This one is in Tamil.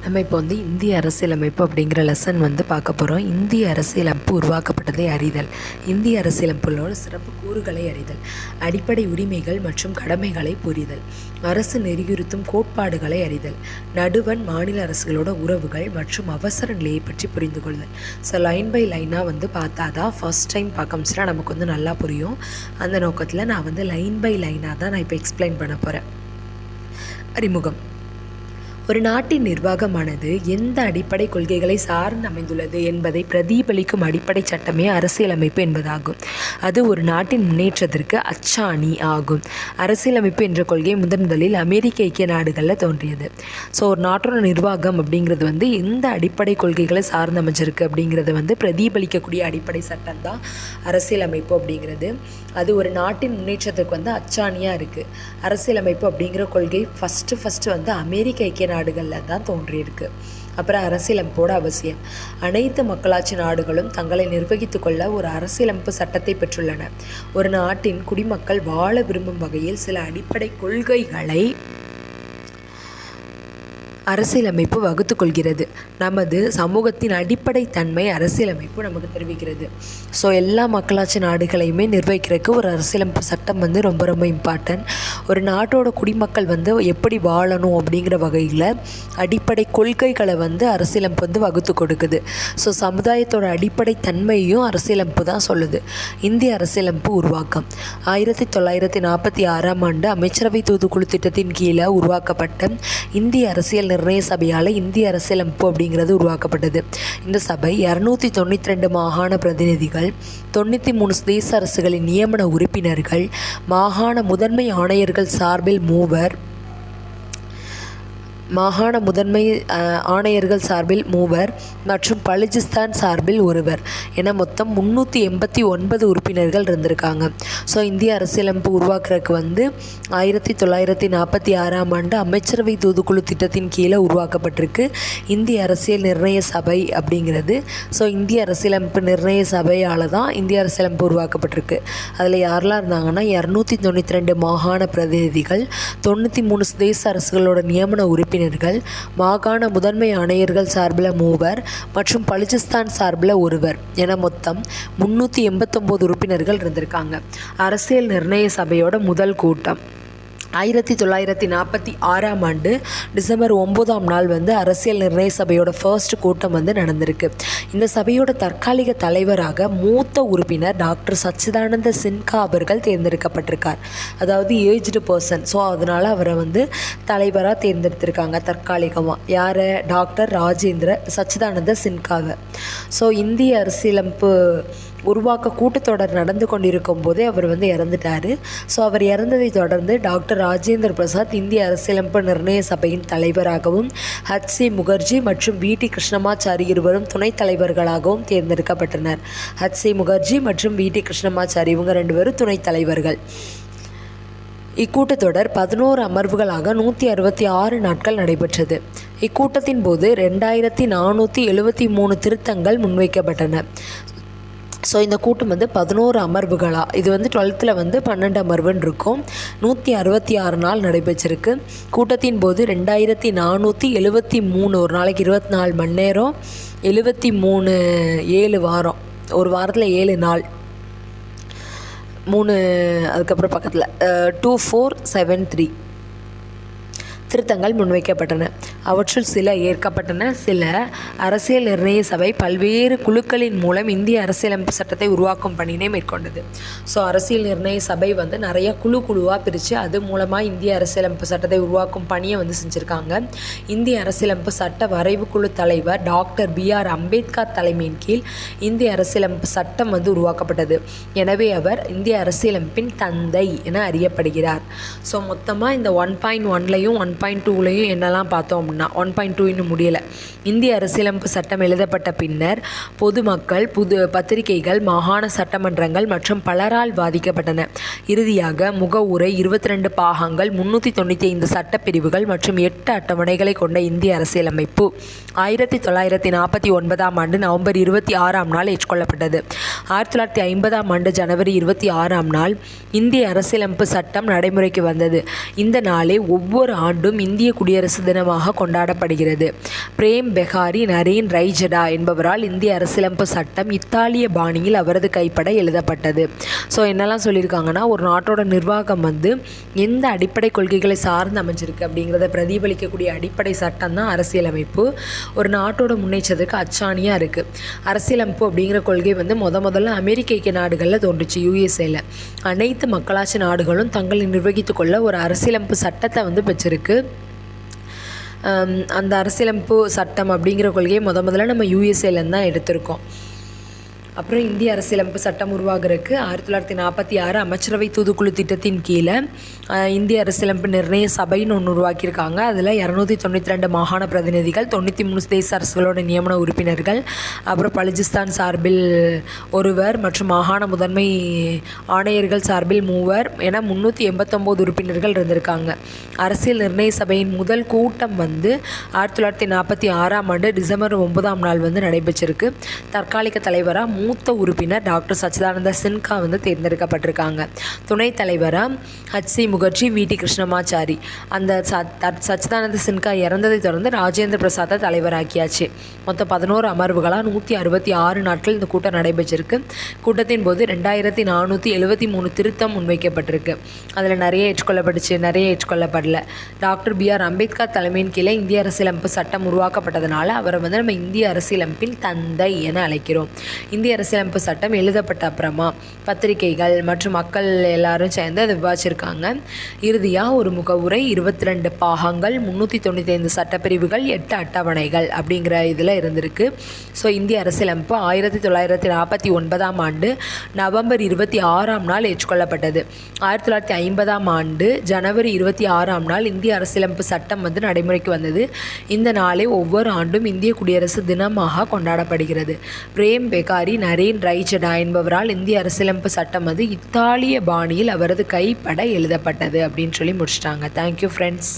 நம்ம இப்போ இந்திய அரசியலமைப்பு அப்படிங்கிற லெசன் பார்க்க போகிறோம். இந்திய அரசியலமைப்பு உருவாக்கப்பட்டதை அறிதல். இந்திய அரசியலமைப்புகளோட சிறப்பு கூறுகளை அறிதல், அடிப்படை உரிமைகள் மற்றும் கடமைகளை புரிதல், அரசு நெறியுறுத்தும் கோட்பாடுகளை அறிதல், நடுவண் மாநில அரசுகளோட உறவுகள் மற்றும் அவசர நிலையை பற்றி புரிந்து கொள்ளுதல். ஸோ லைன் பை லைனாக பார்த்தா தான் ஃபர்ஸ்ட் டைம் பார்க்க நமக்கு நல்லா புரியும். அந்த நோக்கத்தில் நான் லைன் பை லைனாக தான் நான் இப்போ எக்ஸ்பிளைன் பண்ண போகிறேன். அறிமுகம். ஒரு நாட்டின் நிர்வாகமானது எந்த அடிப்படை கொள்கைகளை சார்ந்து அமைந்துள்ளது என்பதை பிரதிபலிக்கும் அடிப்படை சட்டமே அரசியலமைப்பு என்பதாகும். அது ஒரு நாட்டின் முன்னேற்றத்திற்கு அச்சாணி ஆகும். அரசியலமைப்பு என்ற கொள்கை முதலில் அமெரிக்க ஐக்கிய நாடுகளில் தோன்றியது. ஸோ ஒரு நாட்டோட நிர்வாகம் அப்படிங்கிறது எந்த அடிப்படை கொள்கைகளை சார்ந்து அமைஞ்சிருக்கு அப்படிங்கிறத பிரதிபலிக்கக்கூடிய அடிப்படை சட்டம் தான் அரசியலமைப்பு அப்படிங்கிறது. அது ஒரு நாட்டின் முன்னேற்றத்துக்கு அச்சாணியாக இருக்குது. அரசியலமைப்பு அப்படிங்கிற கொள்கை ஃபஸ்ட்டு அமெரிக்க ஐக்கிய நாடுகளில் தான் தோன்றியிருக்கு. அப்புறம் அரசியலமைப்போட அவசியம். அனைத்து மக்களாட்சி நாடுகளும் தங்களை நிர்வகித்துக் கொள்ள ஒரு அரசியலமைப்பு சட்டத்தை பெற்றுள்ளன. ஒரு நாட்டின் குடிமக்கள் வாழ விரும்பும் வகையில் சில அடிப்படை கொள்கைகளை அரசியலமைப்பு வகுத்து கொள்கிறது. நமது சமூகத்தின் அடிப்படை தன்மை அரசியலமைப்பு நமக்கு தெரிவிக்கிறது. ஸோ எல்லா மக்களாட்சி நாடுகளையுமே நிர்வகிக்கிறதுக்கு ஒரு அரசியலமைப்பு சட்டம் ரொம்ப ரொம்ப இம்பார்ட்டன்ட். ஒரு நாட்டோட குடிமக்கள் எப்படி வாழணும் அப்படிங்கிற வகையில் அடிப்படை கொள்கைகளை அரசியலமைப்பு வகுத்து கொடுக்குது. ஸோ சமுதாயத்தோட அடிப்படை தன்மையும் அரசியலமைப்பு தான் சொல்லுது. இந்திய அரசியலமைப்பு உருவாக்கம் 1946 அமைச்சரவை தூதுக்குழு திட்டத்தின் கீழே உருவாக்கப்பட்ட இந்திய அரசியல் நிர்ணய சபையால் இந்திய அரசியலமைப்பு அப்படிங்கிறது உருவாக்கப்பட்டது. இந்த சபை 292 மாகாண பிரதிநிதிகள், 93 தேச அரசுகளின் நியமன உறுப்பினர்கள், மாகாண முதன்மை ஆணையர்கள் சார்பில் 3 மற்றும் பலுச்சிஸ்தான் சார்பில் 1 என மொத்தம் 389 உறுப்பினர்கள் இருந்திருக்காங்க. ஸோ இந்திய அரசியலமைப்பு உருவாக்குறதுக்கு 1946 அமைச்சரவை தூதுக்குழு திட்டத்தின் கீழே உருவாக்கப்பட்டிருக்கு இந்திய அரசியல் நிர்ணய சபை அப்படிங்கிறது. ஸோ இந்திய அரசியலமைப்பு நிர்ணய சபையால் தான் இந்திய அரசியலமைப்பு உருவாக்கப்பட்டிருக்கு. அதில் யாரெல்லாம் இருந்தாங்கன்னா 292 மாகாண பிரதிநிதிகள், 93 தேச அரசுகளோட நியமன உறுப்பினர்கள், மாகாண முதன்மை ஆணையர்கள் சார்பில் 3 மற்றும் பலுச்சிஸ்தான் சார்பில் 1 என மொத்தம் 389 உறுப்பினர்கள் இருந்திருக்காங்க. அரசியல் நிர்ணய சபையோட முதல் கூட்டம் 1946 டிசம்பர் 9 அரசியல் நிர்ணய சபையோட ஃபர்ஸ்ட் கூட்டம் நடந்திருக்கு. இந்த சபையோட தற்காலிக தலைவராக மூத்த உறுப்பினர் டாக்டர் சச்சிதானந்த சின்ஹா அவர்கள் தேர்ந்தெடுக்கப்பட்டிருக்கார். அதாவது ஏஜ்டு பர்சன். ஸோ அதனால் அவரை தலைவராக தேர்ந்தெடுத்திருக்காங்க தற்காலிகமாக. யார்? டாக்டர் ராஜேந்திர சச்சிதானந்த சின்ஹாவை. ஸோ இந்திய அரசியலமைப்பு உருவாக்க கூட்டத்தொடர் நடந்து கொண்டிருக்கும் போதே அவர் இறந்துட்டார். ஸோ அவர் இறந்ததை தொடர்ந்து டாக்டர் ராஜேந்திர பிரசாத் இந்திய அரசியலமைப்பு நிர்ணய சபையின் தலைவராகவும், ஹச்சி முகர்ஜி மற்றும் வி.டி. கிருஷ்ணமாச்சாரி இருவரும் துணைத் தலைவர்களாகவும் தேர்ந்தெடுக்கப்பட்டனர். ஹச்சி முகர்ஜி மற்றும் வி.டி. கிருஷ்ணமாச்சாரி இவங்க 2 பேரும் துணைத் தலைவர்கள். இக்கூட்டத்தொடர் 11 அமர்வுகளாக 166 நாட்கள் நடைபெற்றது. இக்கூட்டத்தின் போது 2473 திருத்தங்கள் முன்வைக்கப்பட்டன. ஸோ இந்த கூட்டம் 11 அமர்வுகளாக, இது 12th 12 அமர்வுன்னு இருக்கும். 166 நாள் நடைபெற்றிருக்கு. கூட்டத்தின் போது 2473, ஒரு நாளைக்கு 24 மணி நேரம், 73 7 வாரம், ஒரு வாரத்தில் 7 நாள், 3 அதுக்கப்புறம் பக்கத்தில் 2473 திருத்தங்கள் முன்வைக்கப்பட்டன. அவற்றுள் சில ஏற்கப்பட்டன. சில அரசியல் நிர்ணய சபை பல்வேறு குழுக்களின் மூலம் இந்திய அரசியலமைப்பு சட்டத்தை உருவாக்கும் பணியினை மேற்கொண்டது. ஸோ அரசியல் நிர்ணய சபை நிறைய குழுவாக பிரித்து அது மூலமாக இந்திய அரசியலமைப்பு சட்டத்தை உருவாக்கும் பணியை செஞ்சுருக்காங்க. இந்திய அரசியலமைப்பு சட்ட வரைவு குழு தலைவர் டாக்டர் B.R. அம்பேத்கர் தலைமையின் கீழ் இந்திய அரசியலமைப்பு சட்டம் உருவாக்கப்பட்டது. எனவே அவர் இந்திய அரசியலமைப்பின் தந்தை என அறியப்படுகிறார். ஸோ மொத்தமாக இந்த 1.1லையும் 1.2லையும் என்னெல்லாம் பார்த்தோம் அப்படின்னா 1.2 இன்னும் முடியலை. இந்திய அரசியலமைப்பு சட்டம் எழுதப்பட்ட பின்னர் பொதுமக்கள், பத்திரிகைகள், மாகாண சட்டமன்றங்கள் மற்றும் பலரால் வாதிக்கப்பட்டன. இறுதியாக முகவுரை, 22 பாகங்கள், 395 சட்டப்பிரிவுகள் மற்றும் 8 அட்டவணைகளை கொண்ட இந்திய அரசியலமைப்பு 1949 நவம்பர் 26 ஏற்றுக்கொள்ளப்பட்டது. 1950 ஜனவரி 26 இந்திய அரசியலமைப்பு சட்டம் நடைமுறைக்கு வந்தது. இந்த நாளை ஒவ்வொரு ஆண்டும் ஆண்டும் இந்திய குடியரசு தினமாக கொண்டாடப்படுகிறது. பிரேம் பெகாரி நரேன் ரைஜடா என்பவரால் இந்திய அரசியலமைப்பு சட்டம் இத்தாலிய பாணியில் அவரது கைப்பட எழுதப்பட்டது. ஸோ என்னெல்லாம் சொல்லியிருக்காங்கன்னா, ஒரு நாட்டோட நிர்வாகம் வந்து எந்த அடிப்படை கொள்கைகளை சார்ந்து அமைஞ்சிருக்கு அப்படிங்கிறத பிரதிபலிக்கக்கூடிய அடிப்படை சட்டம் தான் அரசியலமைப்பு. ஒரு நாட்டோட முன்னேற்றத்துக்கு அச்சாணியாக இருக்குது. அரசியலமைப்பு அப்படிங்கிற கொள்கை வந்து முதல்ல அமெரிக்க ஐக்கிய நாடுகளில் தோன்றுச்சு, யூஎஸ்ஏல. அனைத்து மக்களாட்சி நாடுகளும் தங்களை நிர்வகித்து கொள்ள ஒரு அரசியலமைப்பு சட்டத்தை வந்து பெற்றிருக்கு. அந்த அரசியலமைப்பு சட்டம் அப்படிங்கிற கொள்கையை முதல்ல நம்ம யூஎஸ்ஏலேருந்து தான் எடுத்திருக்கோம். அப்புறம் இந்திய அரசியலமைப்பு சட்டம் உருவாகிறதுக்கு 1946 அமைச்சரவை தூதுக்குழு திட்டத்தின் கீழே இந்திய அரசியலமைப்பு நிர்ணய சபைன்னு ஒன்று உருவாக்கியிருக்காங்க. அதில் 292 மாகாண பிரதிநிதிகள், 93 தேச அரசுகளோட நியமன உறுப்பினர்கள், அப்புறம் பலுச்சிஸ்தான் சார்பில் ஒருவர் மற்றும் மாகாண முதன்மை ஆணையர்கள் சார்பில் 3 என 389 உறுப்பினர்கள் இருந்திருக்காங்க. அரசியல் நிர்ணய சபையின் முதல் கூட்டம் வந்து 1946 டிசம்பர் 9 வந்து நடைபெற்றிருக்கு. தற்காலிக தலைவராக மூத்த உறுப்பினர் டாக்டர் சச்சிதானந்த சின்ஹா வந்து தேர்ந்தெடுக்கப்பட்டிருக்காங்க. துணைத் தலைவராக HC முகர்ஜி, VT கிருஷ்ணமாச்சாரி. அந்த சச்சிதானந்த சின்ஹா இறந்ததை தொடர்ந்து ராஜேந்திர பிரசாத்தை தலைவராக்கியாச்சு. மொத்தம் 11 அமர்வுகளாக 166 நாட்கள் இந்த கூட்டம் நடைபெற்றிருக்கு. கூட்டத்தின் போது 2473 திருத்தம் முன்வைக்கப்பட்டிருக்கு. அதில் நிறைய ஏற்றுக்கொள்ளப்பட்டுச்சு, நிறைய ஏற்றுக்கொள்ளப்படல. டாக்டர் BR அம்பேத்கர் தலைமையின் கீழே இந்திய அரசியலமைப்பு சட்டம் உருவாக்கப்பட்டதுனால அவரை வந்து நம்ம இந்திய அரசியலமைப்பின் தந்தை என அழைக்கிறோம். இந்திய அரசியலமைப்பு சட்டம் எழுதப்பட்ட அப்புறமா பத்திரிகைகள் மற்றும் மக்கள் எல்லாரும் சேர்ந்து அதை விவாதிச்சிருக்காங்க. இறுதியாக ஒரு முகவுரை, 22 பாகங்கள், 395 சட்டப்பிரிவுகள், 8 அட்டவணைகள் அப்படிங்கிற இதில் இருந்திருக்கு. ஸோ இந்திய அரசியலமைப்பு 1949 நவம்பர் 26 ஏற்றுக்கொள்ளப்பட்டது. 1950 ஜனவரி 26 இந்திய அரசியலமைப்பு சட்டம் வந்து நடைமுறைக்கு வந்தது. இந்த நாளை ஒவ்வொரு ஆண்டும் இந்திய குடியரசு தினமாக கொண்டாடப்படுகிறது. பிரேம் பெகாரி நரேன் ரைஜடா என்பவரால் இந்திய அரசியலமைப்பு சட்டம் வந்து இத்தாலிய பாணியில் அவரது கைப்பட எழுதப்பட்டது அப்படின்னு சொல்லி முடிச்சிட்டாங்க. Thank you friends.